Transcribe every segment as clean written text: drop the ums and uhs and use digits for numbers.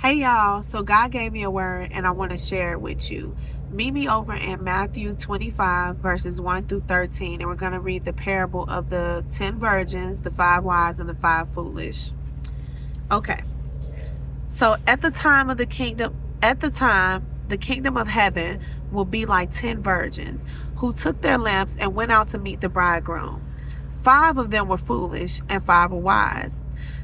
Hey y'all, so God gave me a word and I want to share it with you. Meet me over in Matthew 25, verses 1 through 13, and we're going to read the parable of the 10 virgins, the 5 wise, and the 5 foolish. Okay, so the kingdom of heaven will be like 10 virgins who took their lamps and went out to meet the bridegroom. 5 of them were foolish and 5 were wise.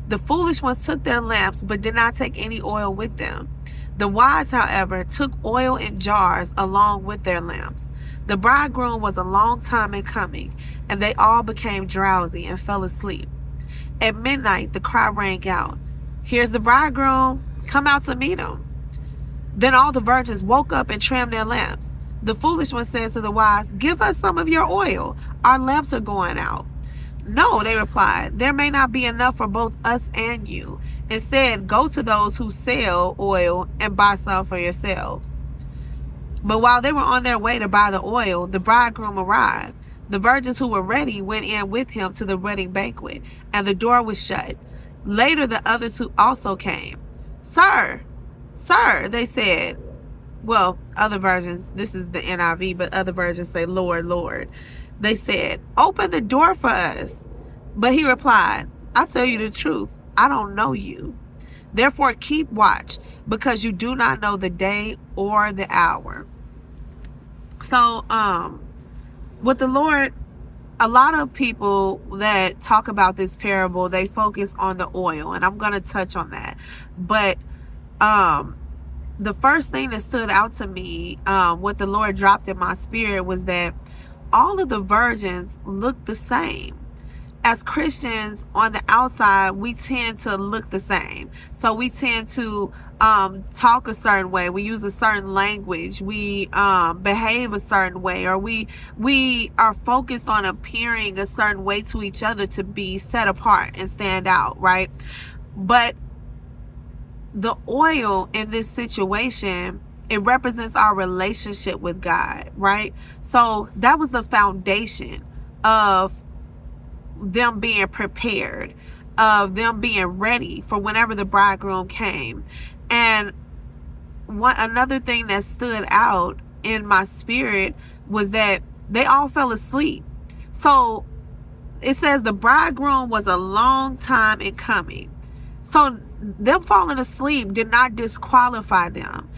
The foolish ones took their lamps but did not take any oil with them. The wise, however, took oil in jars along with their lamps. The bridegroom was a long time in coming, and they all became drowsy and fell asleep. At midnight, the cry rang out, "Here's the bridegroom, come out to meet him." Then all the virgins woke up and trimmed their lamps. The foolish one said to the wise, "Give us some of your oil. Our lamps are going out." "No," they replied, "there may not be enough for both us and you. Instead, go to those who sell oil and buy some for yourselves." But while they were on their way to buy the oil, the bridegroom arrived. The virgins who were ready went in with him to the wedding banquet, and the door was shut. Later, the others who also came. "Sir, sir," they said. Well, other versions, this is the NIV, but other versions say, "Lord, Lord." They said, "Open the door for us." But he replied, "I tell you the truth, I don't know you. Therefore keep watch, because you do not know the day or the hour." So, with the Lord, a lot of people that talk about this parable, they focus on the oil, and I'm going to touch on that. But, the first thing that stood out to me, what the Lord dropped in my spirit, was that all of the virgins looked the same. As Christians, on the outside, we tend to look the same. So we tend to talk a certain way. We use a certain language. We behave a certain way, or we are focused on appearing a certain way to each other to be set apart and stand out, right? But the oil in this situation, it represents our relationship with God, right? So that was the foundation of them being prepared, of them being ready for whenever the bridegroom came. And another thing that stood out in my spirit was that they all fell asleep. So it says the bridegroom was a long time in coming. So them falling asleep did not disqualify them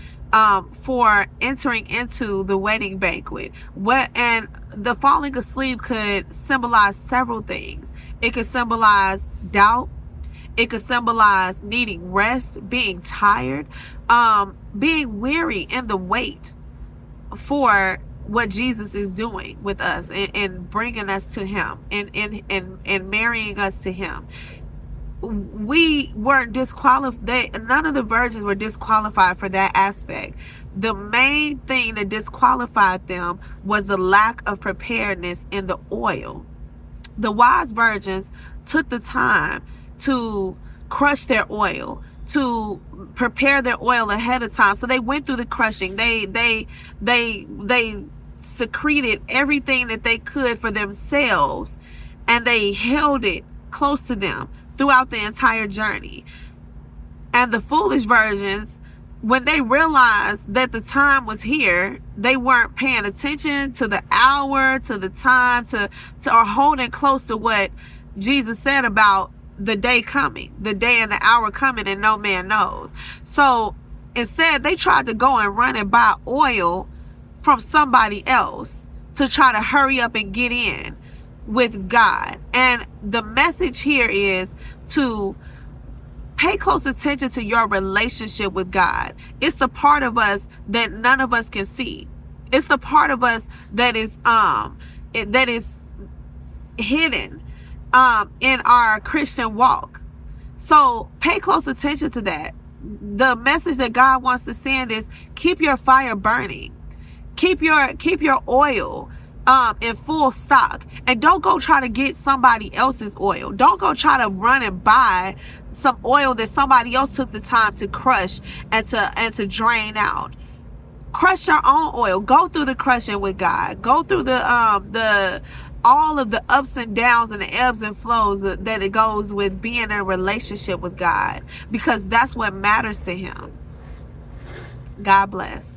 for entering into the wedding banquet. And the falling asleep could symbolize several things. It could symbolize doubt. It could symbolize needing rest, being tired, being weary in the wait for what Jesus is doing with us and bringing us to him and marrying us to him. We weren't disqualified. None of the virgins were disqualified for that aspect. The main thing that disqualified them was the lack of preparedness in the oil. The wise virgins took the time to crush their oil, to prepare their oil ahead of time. So they went through the crushing. They secreted everything that they could for themselves, and they held it close to them throughout the entire journey. And the foolish virgins, when they realized that the time was here, they weren't paying attention to the hour, to the time, or holding close to what Jesus said about the day coming, the day and the hour coming, and no man knows. So instead, they tried to go and run and buy oil from somebody else to try to hurry up and get in with God. And the message here is to pay close attention to your relationship with God. It's the part of us that none of us can see. It's the part of us that is hidden in our Christian walk. So pay close attention to that. The message that God wants to send is keep your fire burning. Keep your oil in full stock, and don't go try to get somebody else's oil. Don't go try to run and buy some oil that somebody else took the time to crush and to drain out. Crush your own oil. Go through the crushing with God. Go through all of the ups and downs and the ebbs and flows that it goes with being in a relationship with God, because that's what matters to him. God bless.